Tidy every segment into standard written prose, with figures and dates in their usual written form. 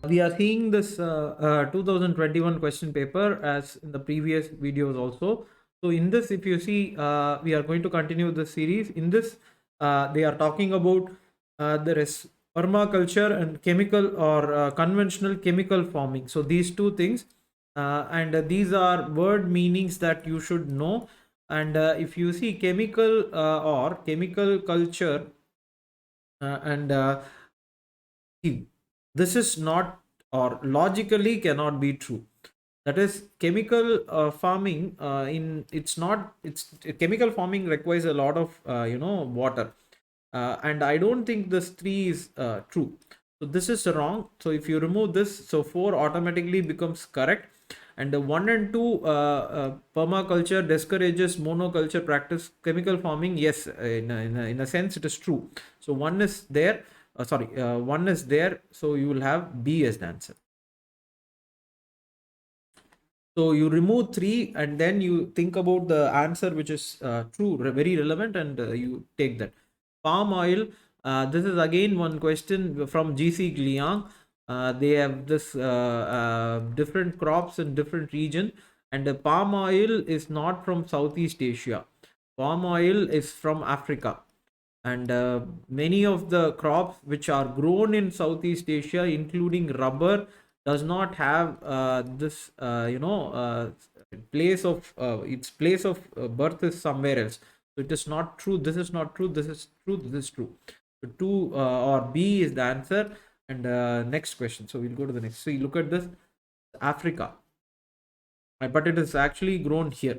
We are seeing this 2021 question paper as in the previous videos also. So in this, if you see, we are going to continue this series. In this, they are talking about there is permaculture and chemical or conventional chemical farming. So these two things, and these are word meanings that you should know. And if you see chemical or chemical culture, and see, this is not or logically cannot be true. That is chemical farming, in it's not it's chemical farming requires a lot of water, and I don't think this 3 is true. So this is wrong. So if you remove this, so 4 automatically becomes correct. And the 1 and 2, permaculture discourages monoculture practice chemical farming. Yes, in a sense it is true. So 1 is there, 1 is there, so you will have B as the answer. So you remove 3 and then you think about the answer which is true, very relevant, and you take that. Palm oil, this is again one question from GC Gliang. They have this different crops in different region, and the palm oil is not from Southeast Asia. Palm oil is from Africa, and many of the crops which are grown in Southeast Asia, including rubber, does not have this place of its place of birth is somewhere else. So it is not true, this is not true, this is true, this is true. So 2 or B is the answer. And next question, so we'll go to the next. So you look at this, Africa, but it is actually grown here.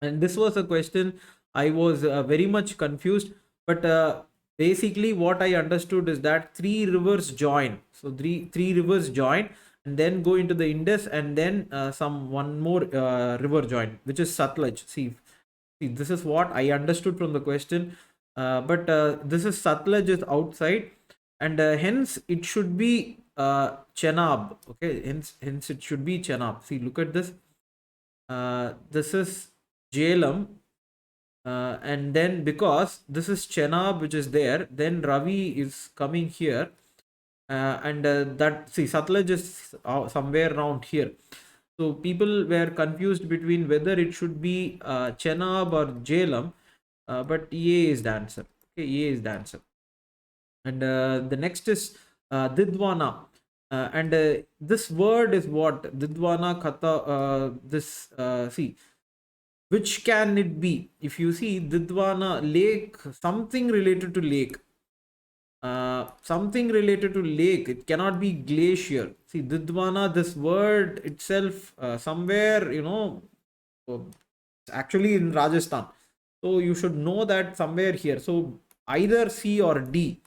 And this was a question I was very much confused, but basically what I understood is that 3 rivers join. So three rivers join and then go into the Indus, and then one more river join, which is Satluj. See, this is what I understood from the question, but this is Satluj is outside, and hence it should be Chenab. Okay, hence it should be Chenab. See, look at this. This is Jhelum, and then because this is Chenab which is there, then Ravi is coming here, and that, see, Satluj is somewhere around here. So people were confused between whether it should be Chenab or Jhelum, but A is the answer. Okay, A is the answer. And the next is Didwana. And this word is what? Didwana Kata. See, which can it be? If you see Didwana, lake, something related to lake. Something related to lake. It cannot be glacier. See, Didwana, this word itself, somewhere, actually in Rajasthan. So you should know that somewhere here. So either C or D.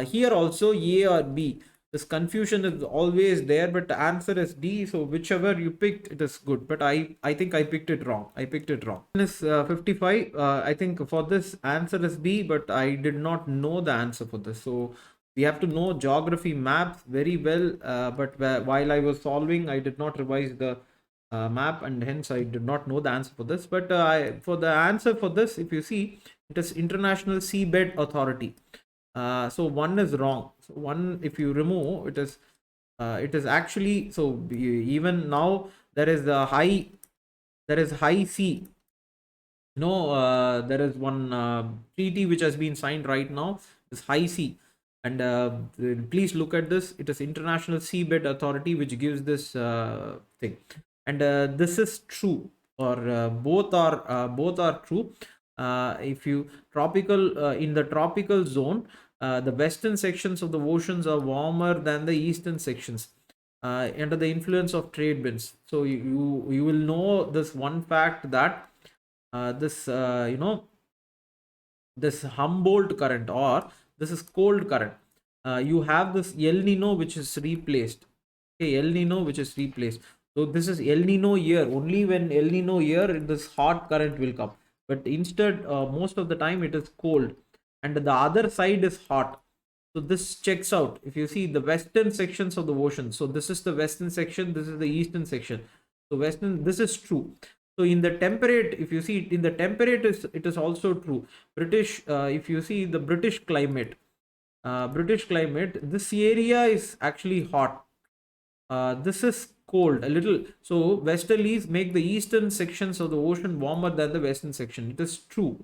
Here also A or B. This confusion is always there, but the answer is D. So whichever you picked, it is good. But I think I picked it wrong. I picked it wrong. This 55. I think for this answer is B, but I did not know the answer for this. So we have to know geography maps very well. But while I was solving, I did not revise the map, and hence I did not know the answer for this. But for the answer for this, if you see, it is International Seabed Authority. So 1 is wrong. So 1, if you remove, it is actually, so even now there is high sea. There is one treaty which has been signed right now, this high sea. And please look at this. It is International Seabed Authority which gives this thing. And this is true, or both are true. If you in the tropical zone, the western sections of the oceans are warmer than the eastern sections under the influence of trade winds. So you will know this one fact, that this this Humboldt current, or this is cold current. You have this El Nino which is replaced. Okay, El Nino which is replaced. So this is El Nino year. Only when El Nino year, this hot current will come. But instead, most of the time it is cold, and the other side is hot. So this checks out. If you see the western sections of the ocean, so this is the western section, this is the eastern section. So western, this is true. So in the temperate, if you see in the temperate, it is also true. British, if you see the British climate, British climate, this area is actually hot. This is cold a little. So westerlies make the eastern sections of the ocean warmer than the western section. It is true,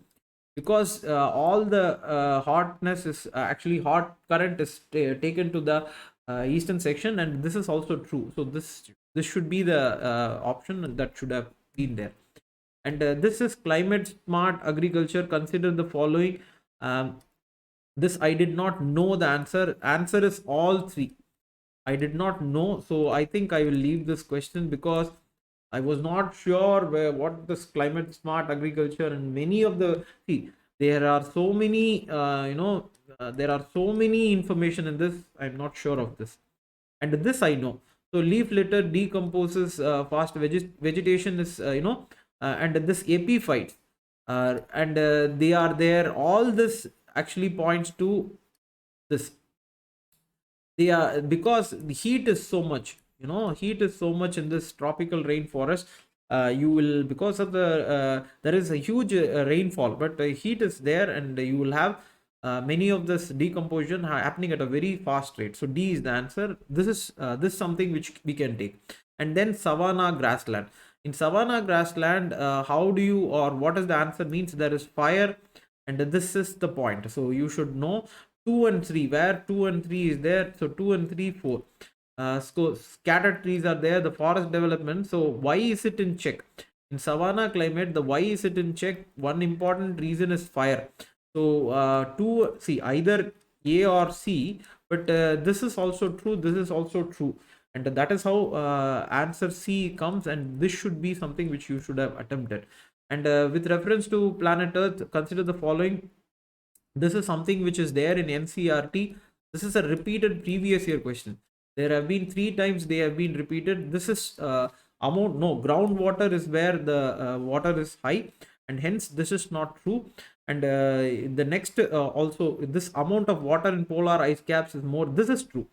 because all the hotness is actually hot current is taken to the eastern section, and this is also true. So this should be the option that should have been there. And this is climate smart agriculture. Consider the following. This I did not know the answer is all three. I did not know, so I think I will leave this question, because I was not sure what this climate smart agriculture, and many of the, see, there are so many there are so many information in this. I'm not sure of this, and this I know. So leaf litter decomposes fast. Vegetation is and this epiphytes, and they are there. All this actually points to this. They are, because the heat is so much, heat is so much in this tropical rainforest. You will, because of the there is a huge rainfall, but heat is there, and you will have many of this decomposition happening at a very fast rate. So D is the answer. This is something which we can take. And then savanna grassland. In savanna grassland, how do you, or what is the answer means? There is fire, and this is the point. So you should know 2 and 3, where 2 and 3 is there. So 2 and 3, 4. So scattered trees are there, the forest development. So why is it in check? In savanna climate, the why is it in check? One important reason is fire. So two, see, either A or C, but this is also true, this is also true, and that is how answer C comes, and this should be something which you should have attempted. And with reference to planet Earth, consider the following. This is something which is there in NCRT. This is a repeated previous year question. There have been 3 times they have been repeated. This is groundwater is where the water is high, and hence this is not true. And the next also, this amount of water in polar ice caps is more. This is true.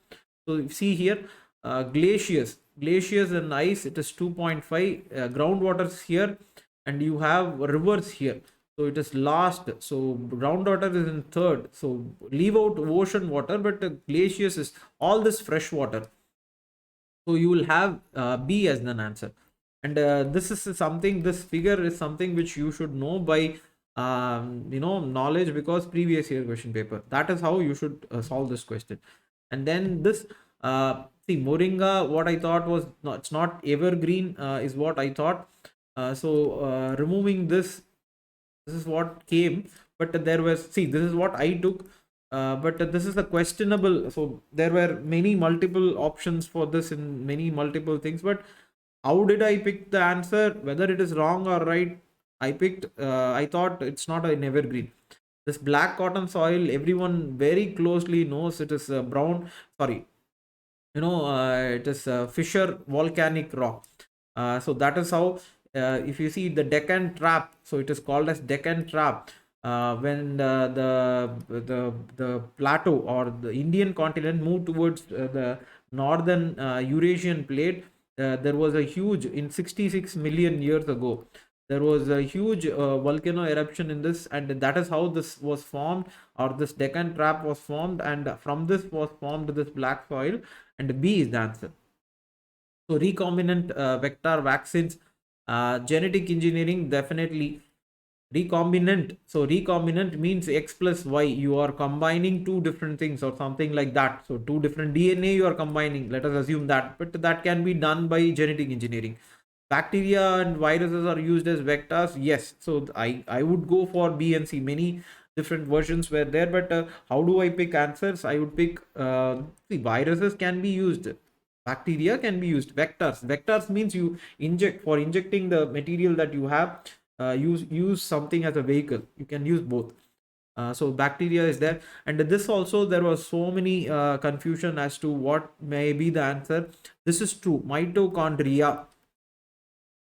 So you see here, glaciers and ice, it is 2.5. Groundwaters here, and you have rivers here. So it is last. So groundwater is in third. So leave out ocean water, but glaciers is all this fresh water. So you will have B as an answer. And this is something, this figure is something which you should know by knowledge, because previous year question paper. That is how you should solve this question. And then this see, Moringa, what I thought was, no, it's not evergreen, is what I thought. So removing this is what came, but there was, see, this is what I took, but this is the questionable. So there were many multiple options for this in many multiple things, but how did I pick the answer? Whether it is wrong or right, I picked, I thought it's not an evergreen. This black cotton soil, everyone very closely knows it is brown, sorry, it is Fisher volcanic rock. So that is how, if you see the Deccan Trap, so it is called as Deccan Trap. When the plateau or the Indian continent moved towards the northern Eurasian plate, there was a huge, in 66 million years ago, there was a huge volcano eruption in this, and that is how this was formed, or this Deccan Trap was formed, and from this was formed this black soil, and B is the answer. So recombinant vector vaccines, genetic engineering, definitely recombinant. So recombinant means X plus Y, you are combining 2 different things or something like that. So 2 different DNA you are combining, let us assume that, but that can be done by genetic engineering. Bacteria and viruses are used as vectors, yes. So I would go for B and C. Many different versions were there, but how do I pick answers? I would pick see, viruses can be used, bacteria can be used, vectors means you inject, for injecting the material that you have, use something as a vehicle, you can use both. So bacteria is there. And this also, there was so many confusion as to what may be the answer. This is true. Mitochondria,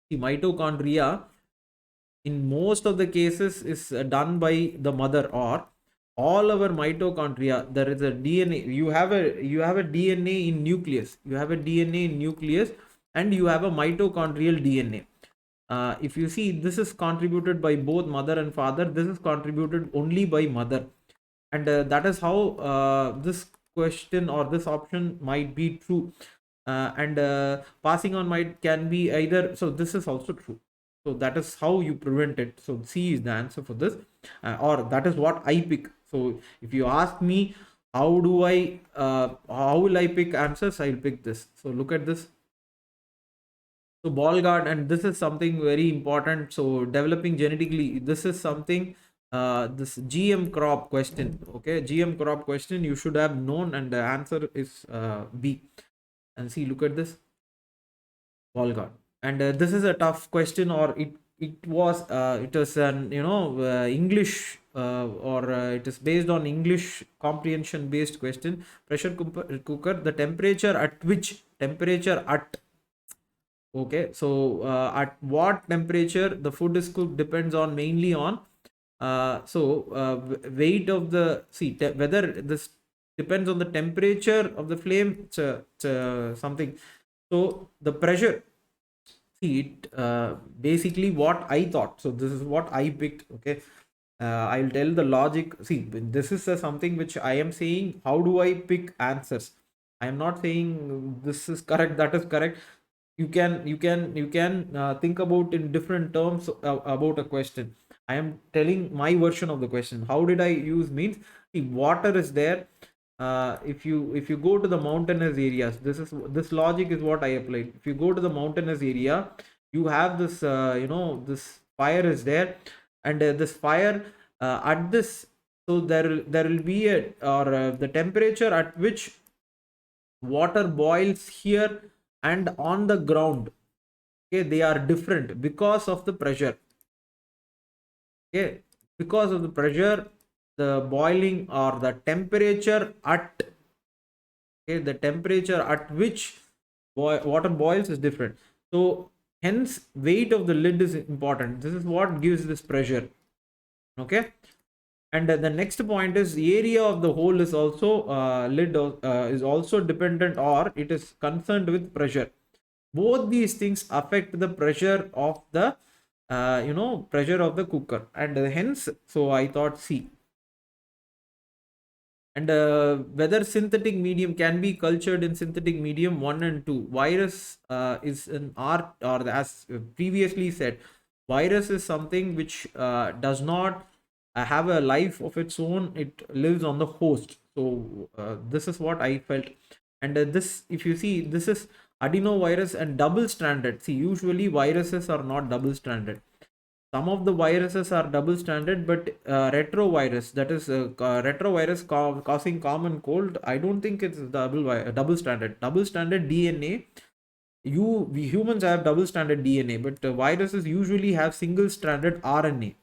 the mitochondria in most of the cases is done by the mother, or all our mitochondria, there is a DNA, you have a DNA in nucleus, and you have a mitochondrial DNA. If you see, this is contributed by both mother and father, this is contributed only by mother, and that is how this question or this option might be true, and passing on might can be either. So this is also true. So that is how you prevent it. So C is the answer for this, or that is what I pick. So if you ask me how do I how will I pick answers, I'll pick this. So look at this. So ball guard, and this is something very important. So developing genetically, this is something, this GM crop question. Okay, GM crop question you should have known, and the answer is B. And see, look at this ball guard, and this is a tough question, or it was an English, or it is based on English comprehension based question. Pressure cooker, the temperature at which temperature at okay, so at what temperature the food is cooked depends on mainly on weight of the, see, whether this depends on the temperature of the flame. It's something. So the pressure, see it, basically what I thought. So this is what I picked. Okay, I'll tell the logic. See, this is something which I am saying. How do I pick answers? I am not saying this is correct, that is correct. You can think about in different terms about a question. I am telling my version of the question. How did I use means, if water is there, if you go to the mountainous areas, this logic is what I applied. If you go to the mountainous area, you have this this fire is there, and this fire at this, so there will be a, or the temperature at which water boils here and on the ground, okay, they are different because of the pressure. Okay, because of the pressure, the boiling or the temperature at, okay, the temperature at which water boils is different. So hence weight of the lid is important. This is what gives this pressure. Okay, and the next point is area of the hole is also lid is also dependent, or it is concerned with pressure. Both these things affect the pressure of the pressure of the cooker, and hence, so I thought C. And whether synthetic medium can be cultured in synthetic medium, 1 and 2. Virus is an art, or as previously said, virus is something which does not have a life of its own. It lives on the host. So this is what I felt. And this, if you see, this is adenovirus and double stranded. See, usually viruses are not double stranded. Some of the viruses are double stranded, but retrovirus, that is retrovirus causing common cold, I don't think it's double stranded. Double stranded DNA, we humans have double stranded DNA, but viruses usually have single stranded RNA.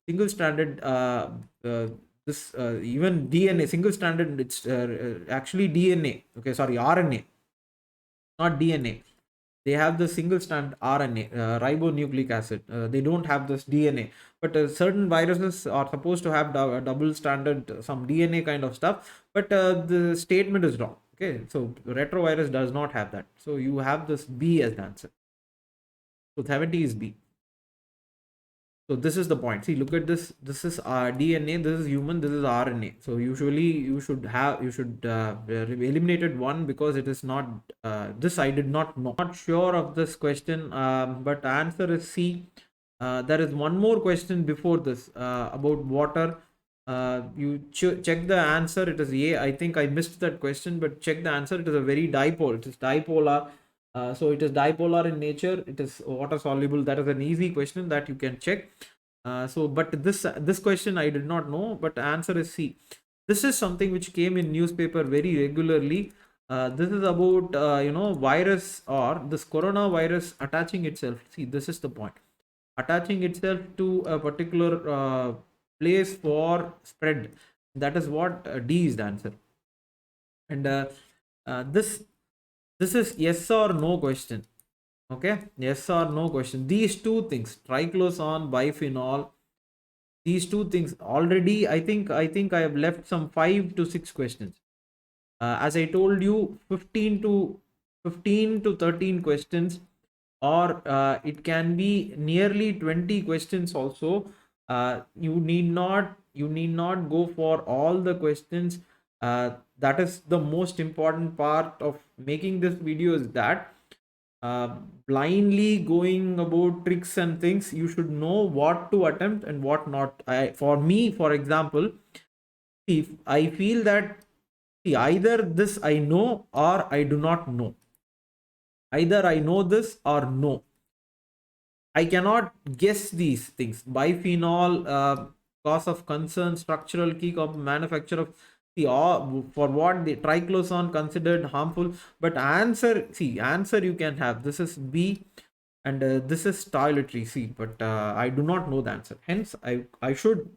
Single stranded even DNA, single stranded, it's actually DNA. Okay, sorry, RNA, not DNA. They have the single strand RNA, ribonucleic acid. They don't have this DNA, but certain viruses are supposed to have double stranded, some DNA kind of stuff, but the statement is wrong. Okay, so retrovirus does not have that. So you have this B as the answer. So 70 is B. So this is the point. See, look at this. This is DNA. This is human. This is RNA. So usually you should eliminated one because it is not. This I did not know. Not sure of this question, but answer is C. There is one more question before this about water. You check the answer. It is A. I think I missed that question, but check the answer. It is a very dipole. It is dipolar. So it is dipolar in nature. It is water soluble. That is an easy question that you can check. But this question I did not know, but answer is C. This is something which came in newspaper very regularly. This is about virus, or this coronavirus attaching itself. See, this is the point. Attaching itself to a particular place for spread. That is what D is the answer. And this is yes or no question. Okay, yes or no question. These two things, triclosan, biphenol, these two things already, I think I have left some 5 to 6 questions. As I told you, 15 to 13 questions, or it can be nearly 20 questions also. You need not You need not go for all the questions. That is the most important part of making this video, is that uh, blindly going about tricks and things. You should know what to attempt and what not. For me, for example, if I feel that, see, either this I know or I do not know. Either I know this or no. I cannot guess these things. Biphenol, cause of concern, structural key component, manufacture of, see, all, for what the triclosan considered harmful. But answer, see, answer you can have. This is B, and this is toiletry. See, but I do not know the answer. Hence, I should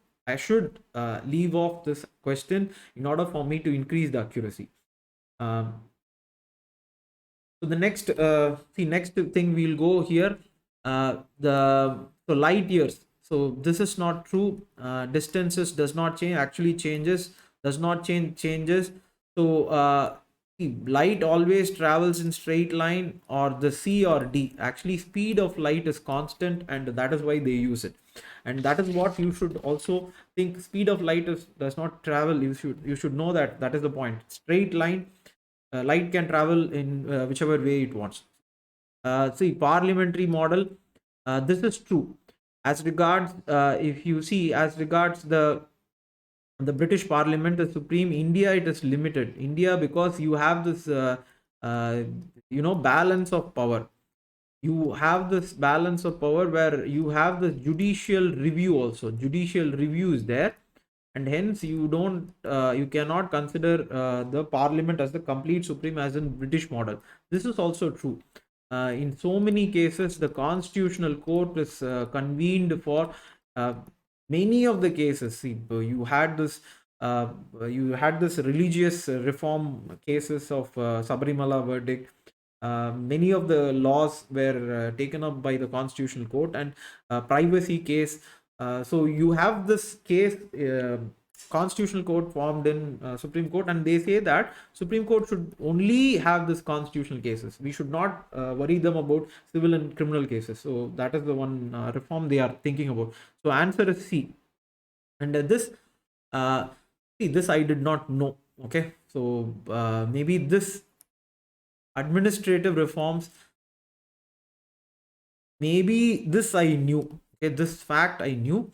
leave off this question in order for me to increase the accuracy. Um, so the next thing we'll go here. The light years. So this is not true. Distances does not change. Actually changes. Does not changes. So see, light always travels in straight line, or the C or D. Actually, speed of light is constant, and that is why they use it. And that is what you should also think. Speed of light does not travel. You should know that. That is the point. Straight line. Light can travel in whichever way it wants. See, parliamentary model. This is true. As regards, if you see, as regards the British Parliament, the Supreme, India, it is limited. India, because you have this, balance of power. You have this balance of power where you have the judicial review also. Judicial review is there, and hence you cannot consider the Parliament as the complete Supreme as in British model. This is also true. In so many cases, the Constitutional Court is convened for many of the cases. See, uh, you had this religious reform cases of Sabarimala verdict. Many of the laws were taken up by the Constitutional Court, and privacy case. So you have this case. Constitutional Court formed in Supreme Court, and they say that Supreme Court should only have this constitutional cases. We should not worry them about civil and criminal cases. So that is the one reform they are thinking about. So answer is C. And uh, this I did not know. Okay, so maybe this administrative reforms, maybe this I knew. Okay, this fact I knew,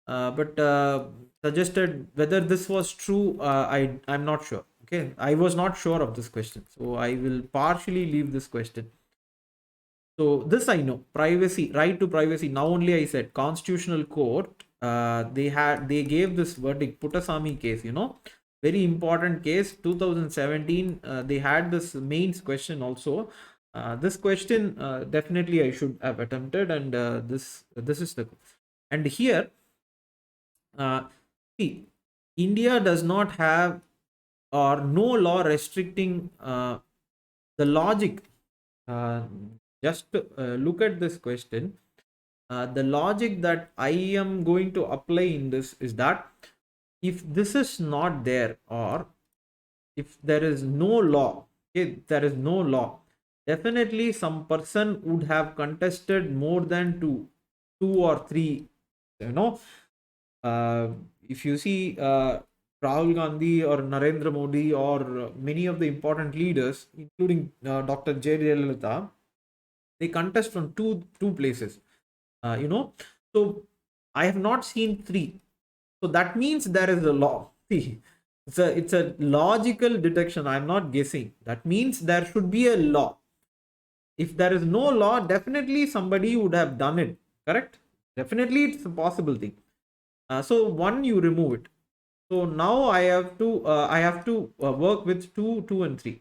but suggested whether this was true, I'm not sure. Okay, I was not sure of this question, so I will partially leave this question. So this I know. Privacy, right to privacy. Now only I said Constitutional Court. They gave this verdict, Puttasamy case. Very important case. 2017. They had this mains question also. This question definitely I should have attempted, and this is the, and here see, India does not have or no law restricting the logic. Uh, just look at this question. The logic that I am going to apply in this is that if this is not there, or if there is no law, okay, there is no law, definitely some person would have contested more than two or three. If you see Rahul Gandhi or Narendra Modi or many of the important leaders, including Dr. J. Jayalalitha, they contest from two places. So I have not seen three. So that means there is a law. See, it's a logical deduction. I'm not guessing. That means there should be a law. If there is no law, definitely somebody would have done it. Correct? Definitely, it's a possible thing. So one, you remove it. So now I have to work with 2, 2 and 3.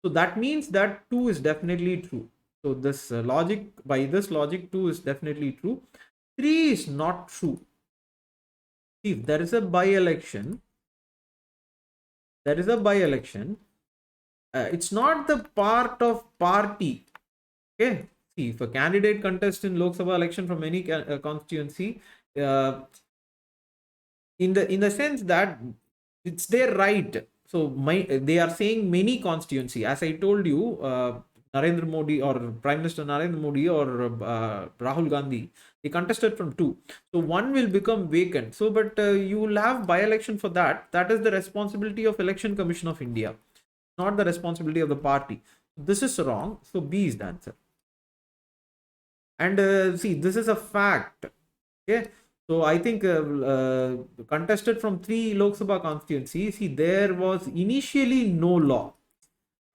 So that means that 2 is definitely true. So this logic, by this logic, 2 is definitely true. 3 is not true. If there is a by-election, it's not the part of party. Okay. See, if a candidate contests in Lok Sabha election from any constituency, in the sense that it's their right. So they are saying many constituency. As I told you, Narendra Modi or Prime Minister Narendra Modi or Rahul Gandhi, They contested from 2. So 1 will become vacant. So, but you will have by-election for that. That is the responsibility of Election Commission of India, not the responsibility of the party. This is wrong. So B is the answer. And see, this is a fact. Okay. So I think contested from 3 Lok Sabha constituencies, see, there was initially no law.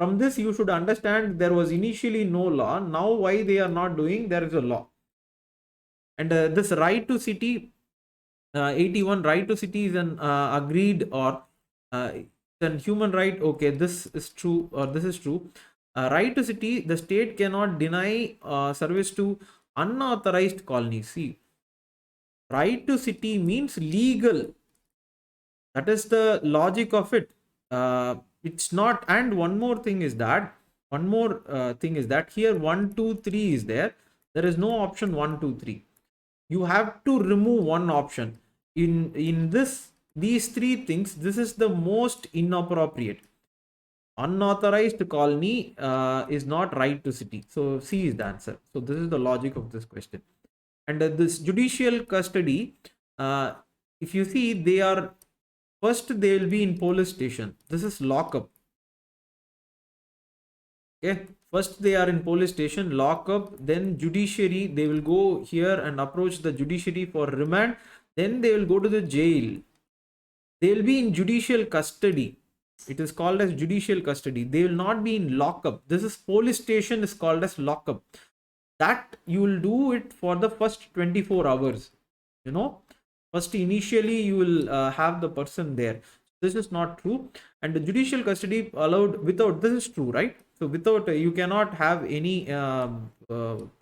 From this, you should understand there was initially no law. Now, why they are not doing, there is a law. And this right to city, 81 right to city is an agreed or then human right. Okay, this is true or this is true. Right to city, the state cannot deny service to unauthorized colonies. See, right to city means legal. That is the logic of it. It's not. And one more thing is that here 1 2 3 is there. There is no option 1 2 3. You have to remove one option in these 3 things. This is the most inappropriate. Unauthorized colony is not right to city. So C is the answer. So this is the logic of this question. And this judicial custody, if you see, they are first they will be in police station. This is lockup. Okay, first they are in police station, lockup, then judiciary. They will go here and approach the judiciary for remand. Then they will go to the jail. They will be in judicial custody. It is called as judicial custody. They will not be in lockup. This is police station is called as lockup. That you will do it for the first 24 hours. You know, first initially you will have the person there. This is not true. And the judicial custody allowed without, this is true, right? So without, you cannot have any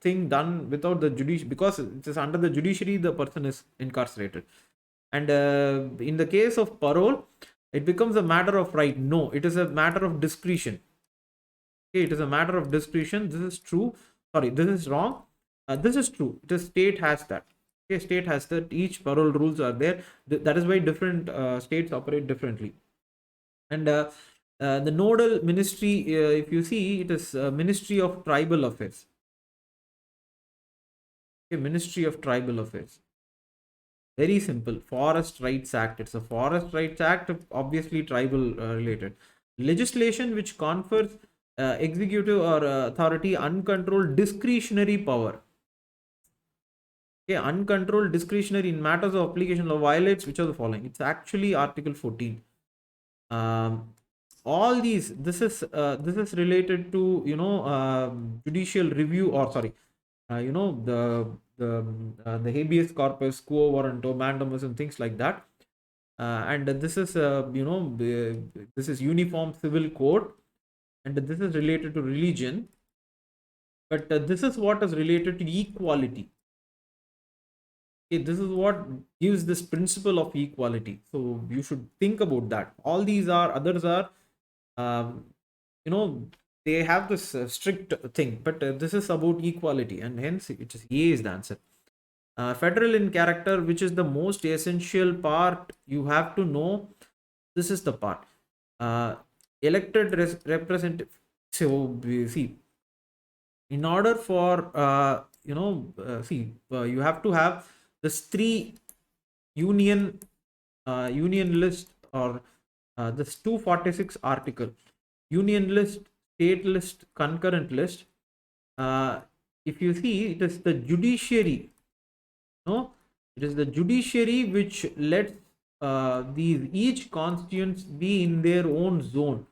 thing done without the judiciary, because it is under the judiciary, the person is incarcerated. And in the case of parole, it becomes a matter of right. No, it is a matter of discretion. Okay, it is a matter of discretion. This is true. Sorry, this is wrong. This is true. The state has that. Okay, state has that. Each parole rules are there. That is why different states operate differently. And the nodal ministry, if you see, it is Ministry of Tribal Affairs. Okay, Ministry of Tribal Affairs. Very simple. Forest Rights Act. It's a Forest Rights Act, obviously tribal related. Legislation which confers executive or authority uncontrolled discretionary power. Okay, uncontrolled discretionary in matters of application law violates which of the following? It's actually Article 14. All these, this is related to, you know, judicial review, or sorry, you know, the habeas corpus, quo warranto, mandamus, and things like that. And this is you know, this is Uniform Civil Code, and this is related to religion. But this is what is related to equality. Okay, this is what gives this principle of equality. So you should think about that. All these are, others are, you know, they have this strict thing, but this is about equality, and hence it is A is the answer. Federal in character, which is the most essential part, you have to know. This is the part. Elected representative. So see, in order for you know, you have to have this 3 union list, or this 246 article, union list, state list, concurrent list. If you see, it is the judiciary. No, it is the judiciary which lets these each constituents be in their own zone.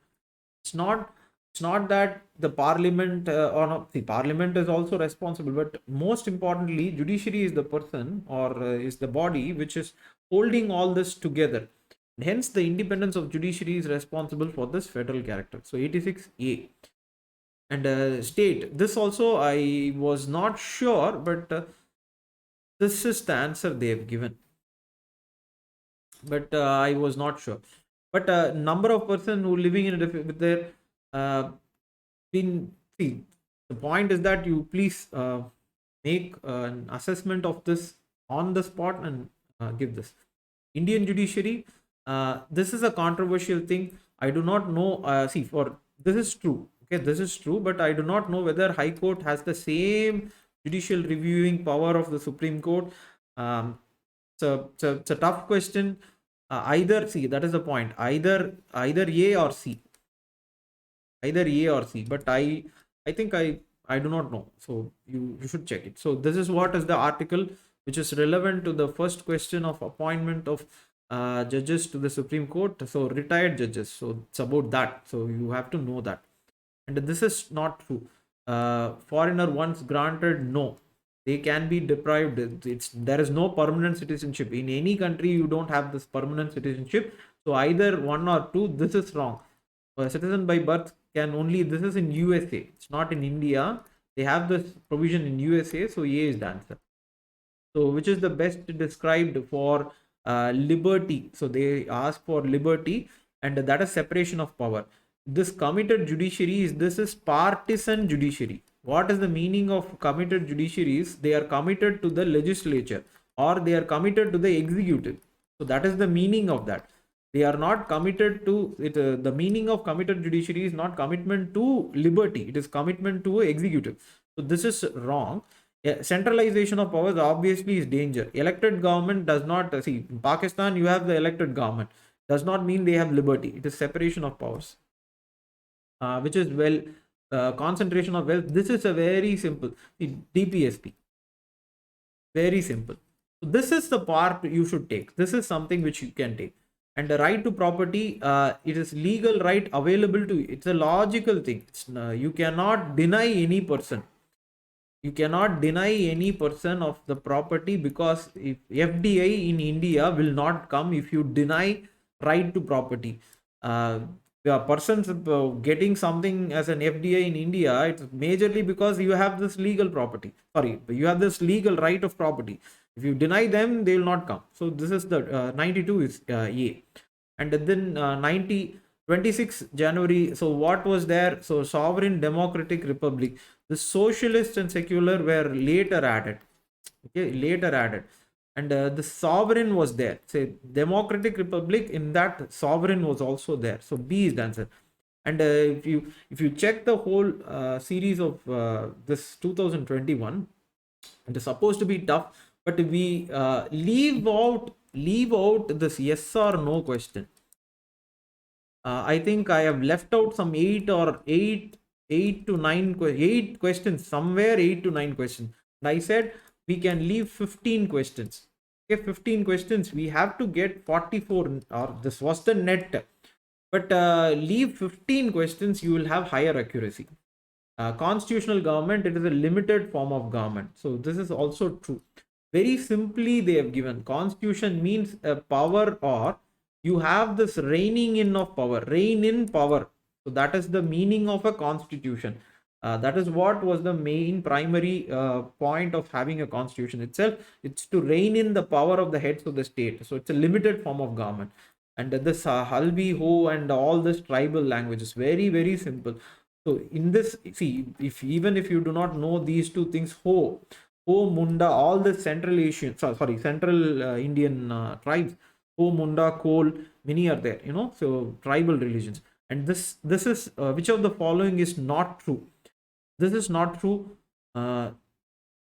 It's not that the parliament or not. The parliament is also responsible, but most importantly, judiciary is the person, or is the body which is holding all this together. And hence, the independence of judiciary is responsible for this federal character. So 86A. And state. This also I was not sure, but this is the answer they have given. But I was not sure. But number of person who living in with their see, the point is that you please make an assessment of this on the spot and give this. Indian judiciary, this is a controversial thing. I do not know. See, for this is true. Okay, this is true, but I do not know whether High Court has the same judicial reviewing power of the Supreme Court. It's a tough question. Either, see, that is the point, either A or C, either A or C, but I think I do not know, so you should check it. So this is what is the article which is relevant to the first question of appointment of judges to the Supreme Court. So retired judges, so it's about that, so you have to know that. And this is not true. Foreigner once granted, no, they can be deprived. There is no permanent citizenship in any country. You don't have this permanent citizenship, so either one or two. This is wrong. A citizen by birth can only, this is in USA, it's not in India. They have this provision in USA, so A is the answer. So which is the best described for liberty? So they ask for liberty, and that is separation of power. This committed judiciary this is partisan judiciary. What is the meaning of committed judiciaries? They are committed to the legislature, or they are committed to the executive. So that is the meaning of that. They are not committed to it. The meaning of committed judiciary is not commitment to liberty, it is commitment to executive. So this is wrong. Centralization of powers obviously is danger. Elected government does not, see, in Pakistan you have the elected government, does not mean they have liberty. It is separation of powers. Which is concentration of wealth. This is a very simple DPSP, very simple. So this is the part you should take. This is something which you can take. And the right to property, it is legal right available to you. It's a logical thing. You cannot deny any person. You cannot deny any person of the property, because if FDI in India will not come if you deny right to property. Persons getting something as an FDI in India, it's majorly because you have this legal property. Sorry, you have this legal right of property. If you deny them, they will not come. So this is the 92 is A. And then 26 January. So what was there? So sovereign democratic republic. The socialist and secular were later added. Okay, later added. And the sovereign was there. Say democratic republic, in that sovereign was also there. So B is the answer. And if you check the whole series of this 2021, it is supposed to be tough, but we leave out this yes or no question. I think I have left out some 8 to 9 questions, somewhere 8 to 9 questions. And I said we can leave 15 questions. Okay, 15 questions. We have to get 44, or this was the net. But leave 15 questions, you will have higher accuracy. Constitutional government, it is a limited form of government. So this is also true. Very simply, they have given constitution means a power, or you have this reigning in of power, reign in power. So that is the meaning of a constitution. That is what was the main primary point of having a constitution itself. It's to reign in the power of the heads of the state. So it's a limited form of government. And this Halbi Ho and all this tribal language is very, very simple. So in this, see, even if you do not know these two things, Ho, Munda, all the Central Asian, Central Indian tribes, Ho, Munda, Kol, many are there, so tribal religions. And this is, which of the following is not true? This is not true.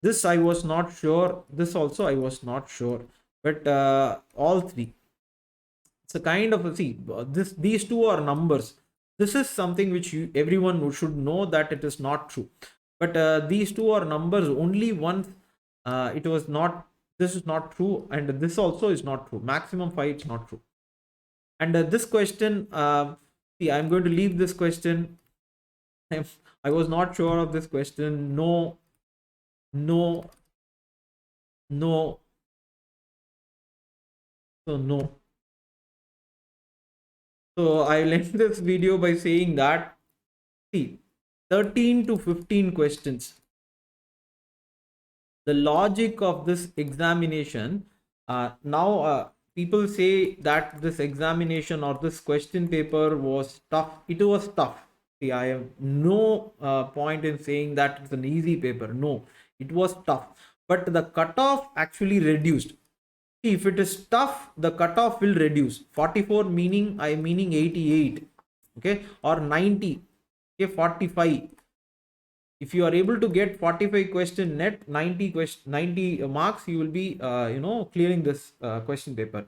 This I was not sure. This also I was not sure. But all three. It's a kind of, these two are numbers. This is something which everyone should know, that it is not true. But these two are numbers. Only once it was not. This is not true, and this also is not true. Maximum 5, it's not true. And this question, see, I'm going to leave this question. I was not sure of this question. No. So no. So I'll end this video by saying that, see, 13 to 15 questions. The logic of this examination, now people say that this examination or this question paper was tough. It was tough. See, I have no point in saying that it's an easy paper. No, it was tough. But the cutoff actually reduced. See, if it is tough, the cutoff will reduce. 44 meaning 88. Okay, or 90. Okay, 45. If you are able to get 45 question net, 90 marks, you will be clearing this question paper.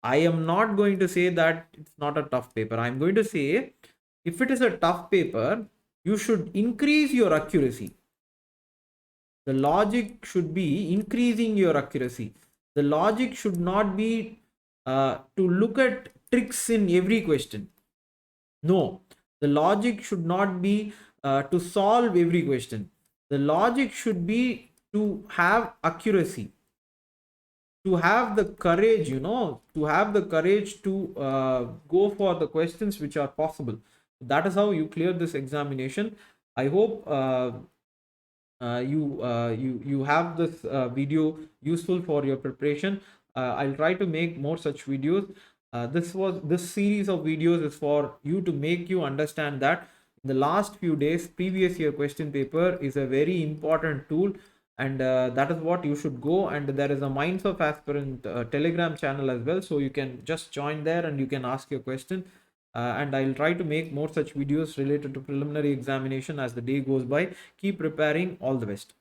I am not going to say that it's not a tough paper. I'm going to say, if it is a tough paper, you should increase your accuracy. The logic should be increasing your accuracy. The logic should not be to look at tricks in every question. No, the logic should not be to solve every question. The logic should be to have accuracy, to have the courage, to have the courage to go for the questions which are possible. That is how you clear this examination. I hope you have this video useful for your preparation. I'll try to make more such videos. This series of videos is for you to make you understand that in the last few days previous year question paper is a very important tool, and that is what you should go. And there is a Minds of Aspirant Telegram channel as well, so you can just join there and you can ask your question. And I'll try to make more such videos related to preliminary examination as the day goes by. Keep preparing. All the best.